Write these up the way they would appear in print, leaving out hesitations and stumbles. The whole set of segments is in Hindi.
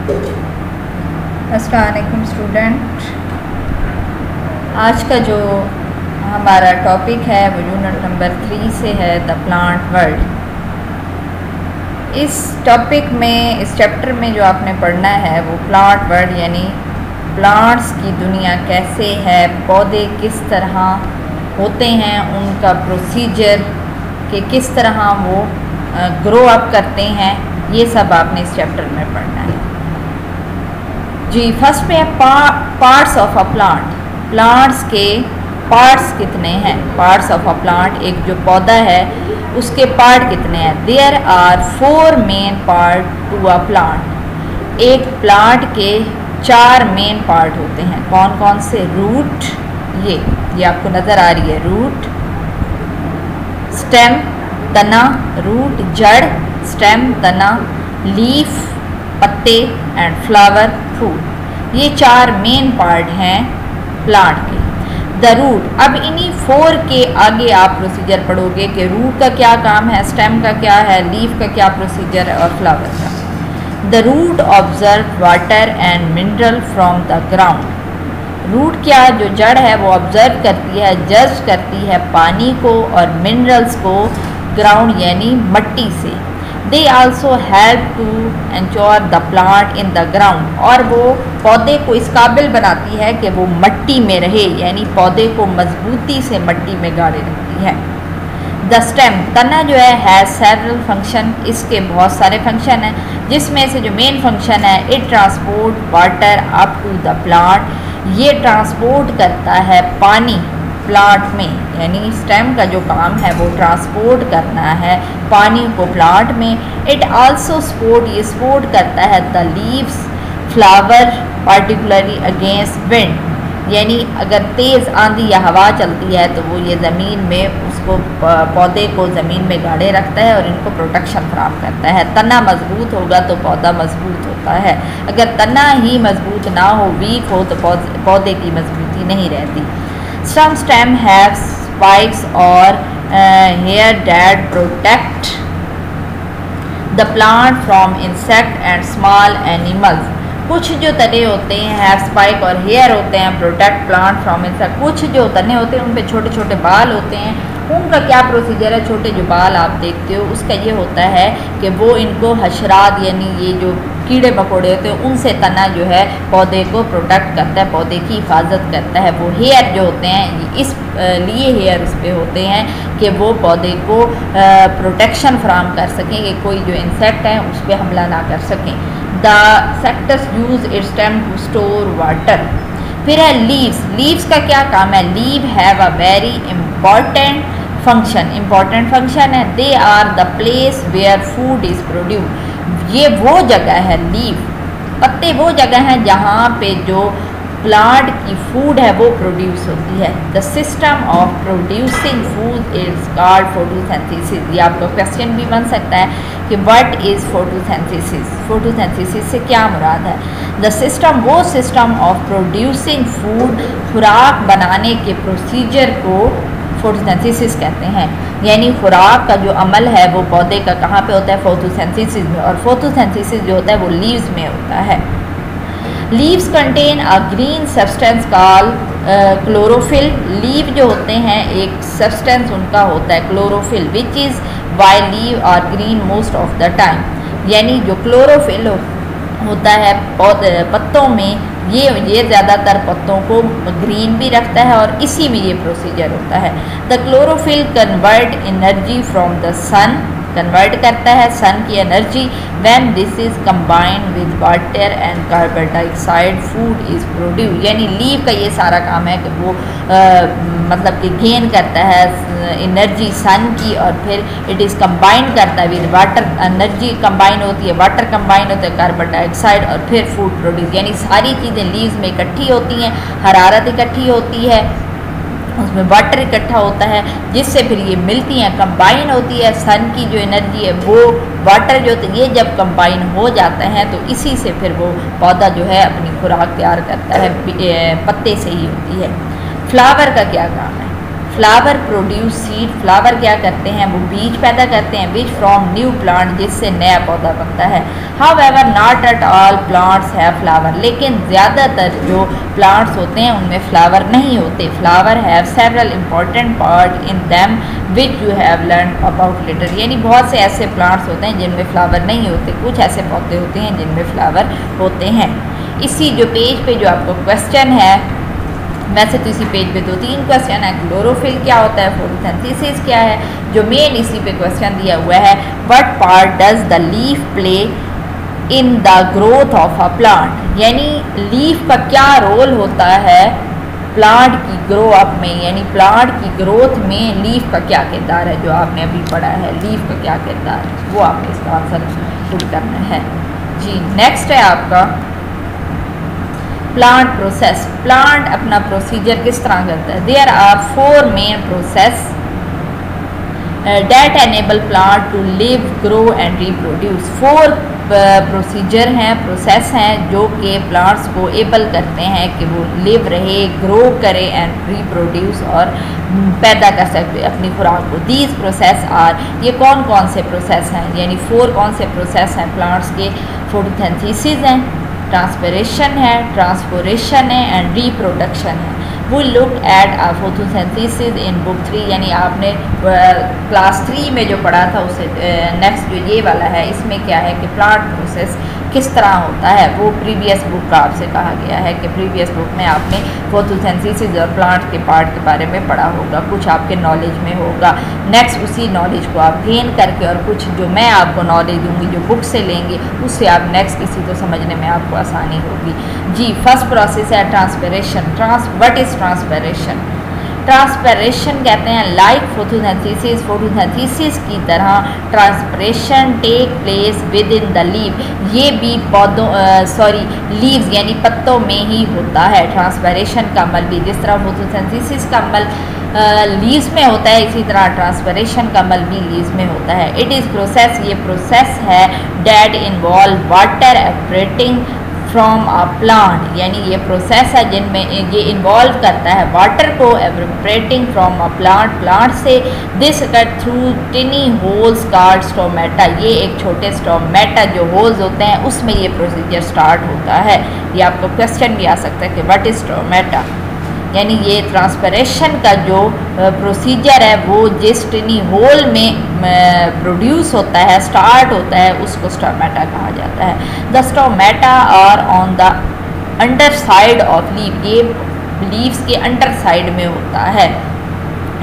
अस्सलाम वालेकुम स्टूडेंट। आज का जो हमारा टॉपिक है वो यूनिट नंबर 3 से है द प्लांट वर्ल्ड। इस टॉपिक में, इस चैप्टर में जो आपने पढ़ना है वो प्लांट वर्ल्ड यानी प्लांट्स की दुनिया कैसे है, पौधे किस तरह होते हैं, उनका प्रोसीजर कि किस तरह वो ग्रो अप करते हैं, ये सब आपने इस चैप्टर में पढ़ना है। जी, फर्स्ट में है parts of a plant. Plants के पार्ट्स कितने हैं? पार्ट्स ऑफ अ प्लांट, एक जो पौधा है उसके पार्ट कितने हैं? There are 4 main part to a plant. एक प्लांट के 4 मेन पार्ट होते हैं। कौन कौन से? रूट, ये आपको नज़र आ रही है, रूट, स्टेम तना, रूट जड़, स्टेम तना, लीफ पत्ते एंड फ्लावर फ्रूट। ये 4 मेन पार्ट हैं प्लांट के। द रूट, अब इन्हीं 4 के आगे आप प्रोसीजर पढ़ोगे कि रूट का क्या काम है, स्टेम का क्या है, लीफ का क्या प्रोसीजर है और फ्लावर का। The root observe water and mineral from the ground. Root क्या, जो जड़ है वो ऑब्जर्व करती है, जज करती है पानी को और मिनरल्स को ग्राउंड यानी मट्टी से। They also help to ensure the plant in the ground, और वो पौधे को इस काबिल बनाती है कि वो मट्टी में रहे, यानी पौधे को मजबूती से मट्टी में गाड़े रखती है। द स्टेम, तना जो है सेवरल फंक्शन, इसके बहुत सारे फंक्शन हैं, जिसमें से जो मेन फंक्शन है, it transport water up to the plant. ये ट्रांसपोर्ट करता है पानी प्लांट में, यानी स्टेम का जो काम है वो ट्रांसपोर्ट करना है पानी को प्लांट में। इट आल्सो ये सपोर्ट करता है the leaves flower particularly against wind, यानी अगर तेज़ आंधी या हवा चलती है तो वो ये ज़मीन में उसको पौधे को ज़मीन में गाड़े रखता है और इनको प्रोटेक्शन फराहम करता है। तना मजबूत होगा तो पौधा मजबूत होता है, अगर तना ही मजबूत ना हो, वीक हो, तो पौधे की मजबूती नहीं रहती। Some stem have spikes or hair that protect the plant from insect and small animals. कुछ जो तने होते हैं have spike और hair होते हैं protect plant from insect। कुछ जो तने होते हैं उन पे छोटे छोटे बाल होते हैं, उनका क्या प्रोसीजर है? छोटे जो बाल आप देखते हो उसका ये होता है कि वो इनको हशरात यानी ये जो कीड़े मकोड़े होते हैं उनसे तना जो है पौधे को प्रोटेक्ट करता है, पौधे की हिफाजत करता है। वो हेयर जो होते हैं इस लिए हेयर उस पर होते हैं कि वो पौधे को प्रोटेक्शन फराहम कर सकें कि कोई जो इंसेक्ट है उस पर हमला ना कर सकें। The cactus use its stem to store water. फिर है लीव्स। लीव्स का क्या काम है? Leave have a very important function है। They are the place where food is produce. ये वो जगह है, लीव पत्ते वो जगह हैं जहाँ पे जो प्लांट की फूड है वो प्रोड्यूस होती है। The system of producing food is called photosynthesis. ये आपका क्वेश्चन भी बन सकता है कि व्हाट इज़ फोटोसिंथेसिस। फोटोसिंथेसिस से क्या मुराद है? द सिस्टम, वो सिस्टम ऑफ प्रोड्यूसिंग फूड, खुराक बनाने के प्रोसीजर को फोटोसिंथेसिस कहते हैं। यानी खुराक का जो अमल है वो पौधे का कहाँ पे होता है? फोटोसिंथेसिस में। और फोटोसिंथेसिस जो होता है वो लीव्स में होता है। Leaves contain a green substance called chlorophyll. Leave जो होते हैं एक सब्सटेंस उनका होता है chlorophyll, which is why leave are green most of the time. यानी जो क्लोरोफिल होता है पत्तों में, ये ज़्यादातर पत्तों को ग्रीन भी रखता है और इसी में ये प्रोसीजर होता है। The chlorophyll convert energy from the sun, convert करता है सन की energy. When this is combined with water and carbon dioxide food is produce. यानी लीव का ये सारा काम है कि वो मतलब कि गेन करता है एनर्जी सन की और फिर इट इज़ कंबाइंड करता है विद वाटर, एनर्जी कंबाइन होती है, वाटर कंबाइन होता है, कार्बन डाइऑक्साइड और फिर फूड प्रोड्यूस। यानी सारी चीज़ें लीव्स में इकट्ठी होती हैं, हरारत इकट्ठी होती है, उसमें वाटर इकट्ठा होता है, जिससे फिर ये मिलती हैं, कंबाइन होती है। सन की जो एनर्जी है वो वाटर जो होती है, ये जब कंबाइन हो जाते हैं तो इसी से फिर वो पौधा जो है अपनी खुराक तैयार करता है, पत्ते से ही होती है। फ्लावर का क्या काम है? फ्लावर प्रोड्यूस सीड, फ्लावर क्या करते हैं, वो बीज पैदा करते हैं, विच फ्रॉम न्यू प्लांट, जिससे नया पौधा बनता है। However not at all plants have flower, लेकिन ज़्यादातर जो प्लांट्स होते हैं उनमें फ्लावर नहीं होते। Flower have several important part in them which you have learn about later, यानी बहुत से ऐसे प्लांट्स होते हैं जिनमें फ्लावर नहीं होते, कुछ ऐसे पौधे होते हैं जिनमें फ्लावर होते हैं। इसी जो पेज पे जो आपको क्वेश्चन है, वैसे तो इसी पेज पे 2-3 क्वेश्चन है। क्लोरोफिल क्या होता है, फोटोसिंथेसिस क्या है, जो मेन इसी पे क्वेश्चन दिया हुआ है, what part does the leaf play in the growth of a plant, यानी लीफ का क्या रोल होता है प्लांट की ग्रो अप में, यानी प्लांट की ग्रोथ में लीफ का क्या किरदार है, जो आपने अभी पढ़ा है लीफ का क्या किरदार है, वो आपने इसका आंसर पुट करना है। जी नेक्स्ट है आपका प्लांट प्रोसेस। प्लांट अपना प्रोसीजर किस तरह करता है, there are 4 main process that enable plant to live, grow and reproduce. 4 procedure हैं, प्रोसेस हैं जो कि प्लांट्स को एबल करते हैं कि वो लिव रहे, ग्रो करे एंड रिप्रोड्यूस, और पैदा कर सकते अपनी खुराक को। दीज प्रोसेस आर, ये कौन कौन से प्रोसेस हैं, यानी 4 कौन से प्रोसेस हैं प्लांट्स के, फोटोसिंथेसिस हैं, ट्रांसपिरेशन है, ट्रांसपोरेशन है एंड रिप्रोडक्शन है। वो look at photosynthesis in book 3, यानी आपने क्लास 3 में जो पढ़ा था उससे नेक्स्ट जो ये वाला है, इसमें क्या है कि प्लांट प्रोसेस किस तरह होता है, वो प्रीवियस बुक का आपसे कहा गया है कि प्रीवियस बुक में आपने फोटोसिंथेसिस और प्लांट के पार्ट के बारे में पढ़ा होगा, कुछ आपके नॉलेज में होगा। नेक्स्ट उसी नॉलेज को आप गेन करके और कुछ जो मैं आपको नॉलेज दूंगी जो बुक से लेंगे, उससे आप नेक्स्ट किसी को समझने में आपको आसानी होगी। जी फर्स्ट प्रोसेस है transpiration. What is transpiration? Transpiration कहते हैं लाइक फोटोसिंथेसिस, फोटोसिंथेसिस की तरह transpiration take place within the leave, ये भी पौधों लीव्स यानी पत्तों में ही होता है। ट्रांसपिरेशन का अमल भी जिस तरह फोटोसिंथेसिस का अमल लीव्स में होता है, इसी तरह ट्रांसपिरेशन का अमल भी लीव्स में होता है। इट इज़ प्रोसेस, ये प्रोसेस है that involve water evaporating from a plant, यानी ये प्रोसेस है जिनमें ये इन्वॉल्व करता है वाटर को एवपोरेटिंग फ्रॉम अ प्लांट, प्लांट से। This cut through टिनी holes card stomata, ये एक छोटे स्टोमेटा जो होल्स होते हैं उसमें ये प्रोसीजर स्टार्ट होता है। ये आपको क्वेश्चन भी आ सकता है कि व्हाट इज स्टोमेटा, यानी ये ट्रांसपिरेशन का जो प्रोसीजर है वो जिस टिनी होल में प्रोड्यूस होता है, स्टार्ट होता है, उसको स्टोमेटा कहा जाता है। The stomata are on the under side of leave, ये लीव्स के अंडर साइड में होता है।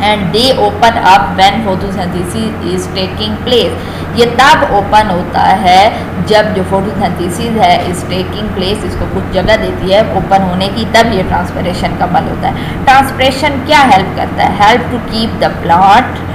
And they open up when photosynthesis is taking place, ये तब ओपन होता है जब जो फोटोसिंथेसिस है इज टेकिंग प्लेस, इसको कुछ जगह देती है ओपन होने की, तब ये ट्रांसपिरेशन का अमल होता है। ट्रांसपिरेशन क्या हेल्प करता है? Help to keep the plant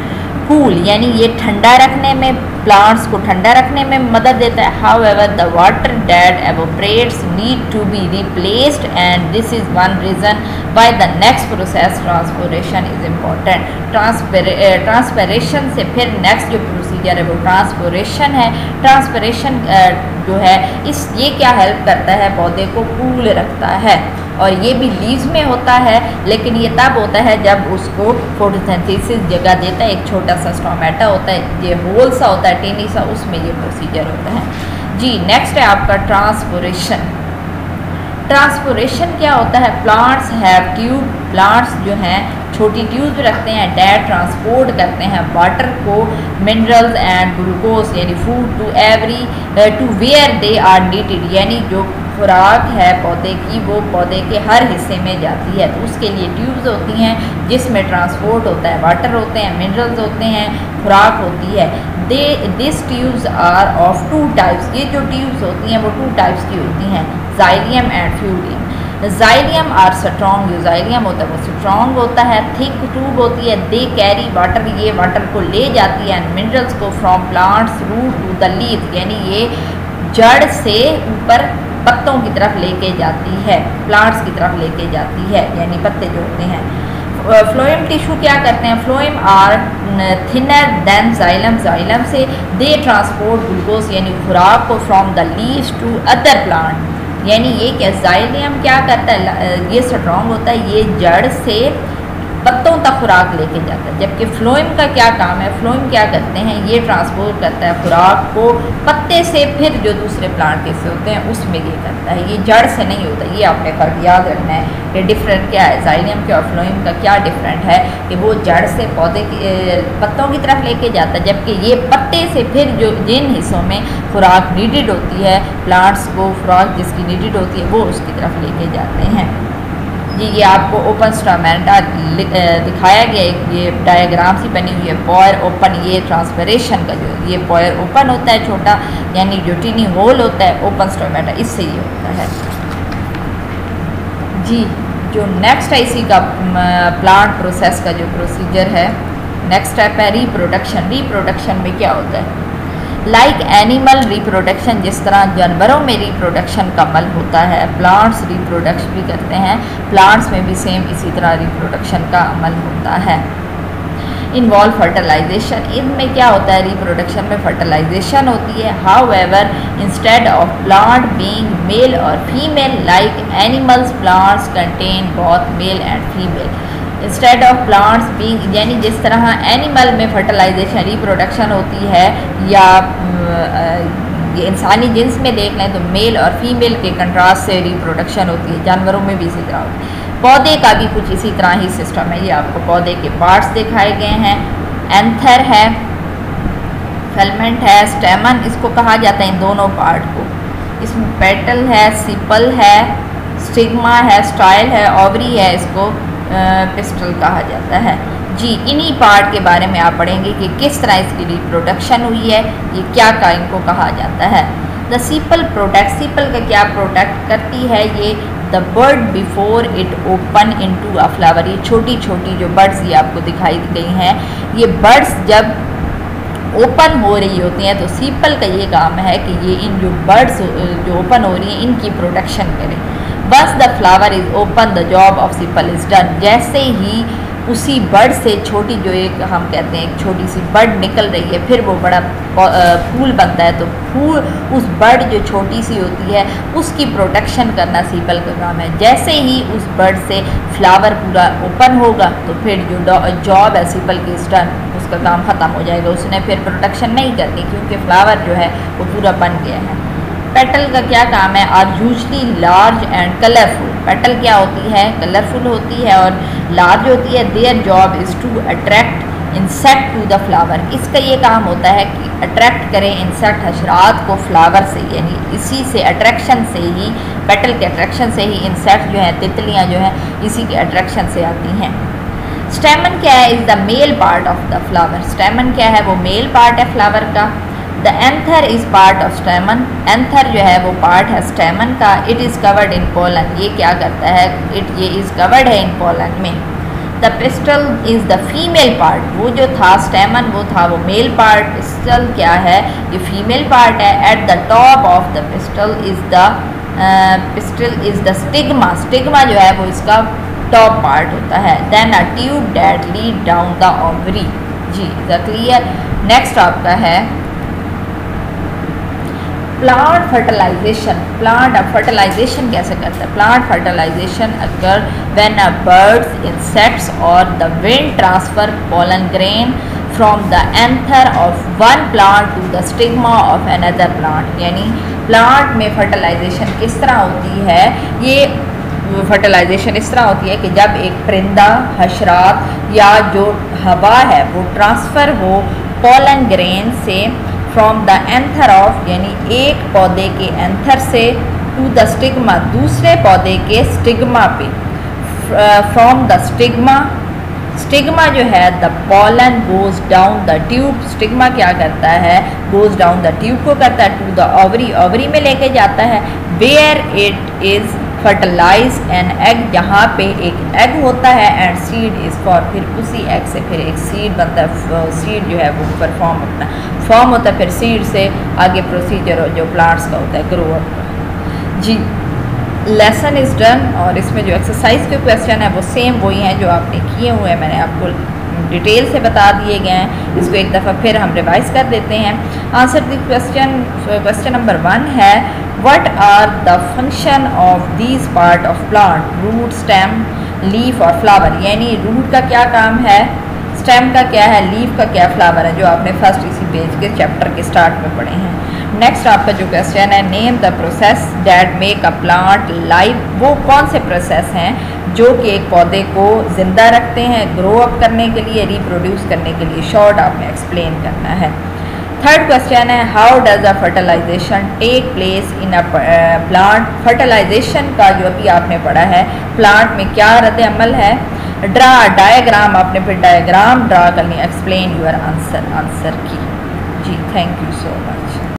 cool, यानी ये ठंडा रखने में, प्लांट्स को ठंडा रखने में मदद देता है। However the water that evaporates need to be replaced and this is one reason why the next process transpiration is important. Transpiration से फिर नेक्स्ट जो प्रोसीजर है वो ट्रांसपोरेशन है। ट्रांसपिरेशन जो है ये क्या हेल्प करता है? पौधे को कूल रखता है, और ये भी लीव्स में होता है, लेकिन ये तब होता है जब उसको फोटोसिंथेसिस जगह देता है। एक छोटा सा स्टोमेटा होता है, ये होल सा होता है, टेनी सा, उसमें ये प्रोसीजर होता है। जी नेक्स्ट है आपका ट्रांसपोरेशन। ट्रांसपोरेशन क्या होता है? प्लांट्स हैव ट्यूब, प्लांट्स जो हैं छोटी ट्यूब रखते हैं डैट ट्रांसपोर्ट करते हैं वाटर को, मिनरल्स एंड ग्लूकोज यानी food to where they are needed, यानी जो खुराक है पौधे की वो पौधे के हर हिस्से में जाती है, तो उसके लिए ट्यूब्स होती हैं जिसमें ट्रांसपोर्ट होता है, वाटर होते हैं, मिनरल्स होते हैं, खुराक होती है। This tubes are of 2 types, ये जो ट्यूब्स होती हैं वो 2 टाइप्स की होती हैं, जाइलियम एंड फ्लूडियम। जाइलियम आर स्ट्रॉन्ग, जो जाइलियम होता है वो स्ट्रॉन्ग होता है, थिक ट्यूब होती है, दे कैरी वाटर, ये वाटर को ले जाती है, मिनरल्स को from plants root to the leaf, यानी ये जड़ से ऊपर पत्तों की तरफ लेके जाती है, प्लांट्स की तरफ लेके जाती है, यानी पत्ते जो होते हैं। फ्लोएम टिश्यू क्या करते हैं? Phloem are thinner than xylem, xylem से दे ट्रांसपोर्ट ग्लूकोज यानी खुराक को from the leaves to other plant, यानी ये क्या जाइलियम क्या करता है? ये स्ट्रॉन्ग होता है, ये जड़ से पत्तों तक खुराक लेके जाता है। जबकि फ्लोएम का क्या काम है, फ्लोएम क्या करते हैं, ये ट्रांसपोर्ट करता है खुराक को पत्ते से फिर जो दूसरे प्लांट के से होते हैं उसमें ये करता है, ये जड़ से नहीं होता। ये आपने फ़र्क याद रखना है कि डिफरेंट क्या है जाइलियम के और फ्लोएम का, क्या डिफरेंट है कि वो जड़ से पौधे पत्तों की तरफ लेके जाता है, जबकि ये पत्ते से फिर जो जिन हिस्सों में खुराक नीडेड होती है, प्लांट्स को खुराक जिसकी नीडेड होती है वो उसकी तरफ लेके जाते हैं। जी, ये आपको ओपन स्ट्रामेटा दिखाया गया है, ये डायग्राम सी बनी हुई है। पॉयर ओपन, ये ट्रांसपरेशन का जो ये पॉयर ओपन होता है छोटा, यानी जो टीनी होल होता है ओपन स्ट्रामेटा, इससे ये होता है। जी, जो नेक्स्ट है इसी का प्लांट प्रोसेस का जो प्रोसीजर है, नेक्स्ट स्टेप है रिप्रोडक्शन। रिप्रोडक्शन में क्या होता है, लाइक एनिमल रिप्रोडक्शन, जिस तरह जानवरों में रिप्रोडक्शन का अमल होता है, प्लांट्स रिप्रोडक्शन भी करते हैं, प्लांट्स में भी सेम इसी तरह रिप्रोडक्शन का अमल होता है। इन्वॉल्व फर्टिलाइजेशन, इनमें क्या होता है, रिप्रोडक्शन में फर्टिलाइजेशन होती है। However instead of plant being male और female like animals, plants contain both male and female. Instead of plants being, यानी जिस तरह एनिमल में फर्टिलाइजेशन रिप्रोडक्शन होती है, या ये इंसानी जिन्स में देख लें तो मेल और फीमेल के कंट्रास्ट से रिप्रोडक्शन होती है, जानवरों में भी इसी तरह होती है। पौधे का भी कुछ इसी तरह ही सिस्टम है। ये आपको पौधे के पार्ट्स दिखाए गए हैं। एंथर है, फिलामेंट है, स्टेमन इसको कहा जाता है इन दोनों पार्ट को। इसमें पेटल है, सिपल है, स्टिग्मा है, स्टाइल है, ओवरी है, इसको पिस्टल कहा जाता है। जी, इन्हीं पार्ट के बारे में आप पढ़ेंगे कि किस तरह इसकी रिप्रोडक्शन हुई है, ये क्या का इनको कहा जाता है। द सीपल प्रोटेक्ट, सीपल का क्या प्रोटेक्ट करती है, ये the bird before it open into a flower. ये छोटी छोटी जो बर्ड्स ये आपको दिखाई गई हैं, ये बर्ड्स जब ओपन हो रही होती हैं तो सीपल का ये काम है कि ये इन जो बर्ड्स जो ओपन हो रही हैं इनकी प्रोटेक्शन करें। बस the flower is open the job of sepal is done. जैसे ही उसी बर्ड से छोटी जो एक हम कहते हैं एक छोटी सी बर्ड निकल रही है, फिर वो बड़ा फूल बनता है, तो फूल उस बर्ड जो छोटी सी होती है उसकी प्रोटेक्शन करना सीपल का काम है। जैसे ही उस बर्ड से फ्लावर पूरा ओपन होगा तो फिर जो जॉब है सीपल की इज़ डन, उसका काम ख़त्म हो जाएगा, उसने फिर प्रोटेक्शन नहीं करनी क्योंकि फ्लावर जो है वो पूरा बन गया है। पेटल का क्या काम है, are usually large and colourful. Petal क्या होती है, कलरफुल होती है और लार्ज होती है। Their job is to attract insect to the flower. इसका ये काम होता है कि अट्रैक्ट करें इंसेक्ट हशरात को फ्लावर से, यानी इसी से अट्रैक्शन से ही, पेटल के अट्रैक्शन से ही इंसेक्ट जो हैं, तितलियाँ जो हैं, इसी के अट्रैक्शन से आती हैं। स्टेमन क्या है, is the male part of the flower. स्टेमन क्या है, वो मेल पार्ट है फ्लावर का। The anther is part of स्टेमन। Anther जो है वो पार्ट है स्टेमन का। It is covered in pollen. ये क्या करता है, ये इज़ कवर्ड है इन पोलन में। The pistil is the female part. वो जो था स्टेमन वो था वो मेल पार्ट, पिस्टल क्या है, ये फीमेल पार्ट है। At the top of the pistil is the stigma. Stigma जो है वो इसका टॉप पार्ट होता है। Then a tube that lead down the ovary. जी, द क्लियर। नेक्स्ट आपका है प्लांट फर्टिलाइजेशन। प्लांट फर्टिलाइजेशन कैसे करता है, प्लांट फर्टिलाइजेशन अगर व्हेन अ बर्ड्स, इंसेक्ट्स और the wind transfer pollen grain from the anther of one plant to the stigma of another plant. यानी प्लांट में फर्टिलाइजेशन किस तरह होती है, ये फर्टिलाइजेशन इस तरह होती है कि जब एक परिंदा, हशरात या जो हवा है वो ट्रांसफ़र हो पोलन ग्रेन से फ्रॉम द एंथर ऑफ, यानी एक पौधे के एंथर से, टू द स्टिग्मा, दूसरे पौधे के स्टिग्मा पे, फ्रॉम द स्टिग्मा। स्टिग्मा जो है the pollen goes down the tube. Stigma क्या करता है, गोज डाउन द ट्यूब को करता है, टू द ओवरी, ओवरी में लेके जाता है। Where it is fertilise an egg, जहाँ पे एक एग होता है, एंड सीड इज़ फॉर, फिर उसी एग से फिर एक सीड बनता है। सीड जो है वो ऊपर फॉर्म होता है, फिर सीड से आगे प्रोसीजर जो प्लांट्स का होता है ग्रो अप का। जी, लेसन इज़ डन। और इसमें जो एक्सरसाइज के क्वेश्चन है वो सेम वही हैं जो आपने किए हुए हैं, मैंने आपको डिटेल से बता दिए गए हैं। इसको एक दफ़ा फिर हम रिवाइज कर देते हैं। आंसर द क्वेश्चन नंबर 1 है what are the function of these part of plant, root, stem, leaf और फ्लावर, यानी रूट का क्या काम है, स्टेम का क्या है, लीफ का क्या, फ्लावर है, जो आपने फर्स्ट इसी पेज के चैप्टर के स्टार्ट में पढ़े हैं। नेक्स्ट आपका जो क्वेश्चन है, name the process that make a plant live, वो कौन से प्रोसेस हैं जो कि एक पौधे को ज़िंदा रखते हैं, ग्रो अप करने के लिए, रिप्रोड्यूस करने के लिए। शॉर्ट आपने एक्सप्लेन करना है। थर्ड क्वेश्चन है, how does a fertilisation take place in a plant, fertilisation का जो अभी आपने पढ़ा है प्लांट में क्या रद्द अमल है। ड्रा डायग्राम, आपने फिर डायग्राम ड्रा करनी, एक्सप्लेन यूर आंसर की। जी थैंक यू सो मच।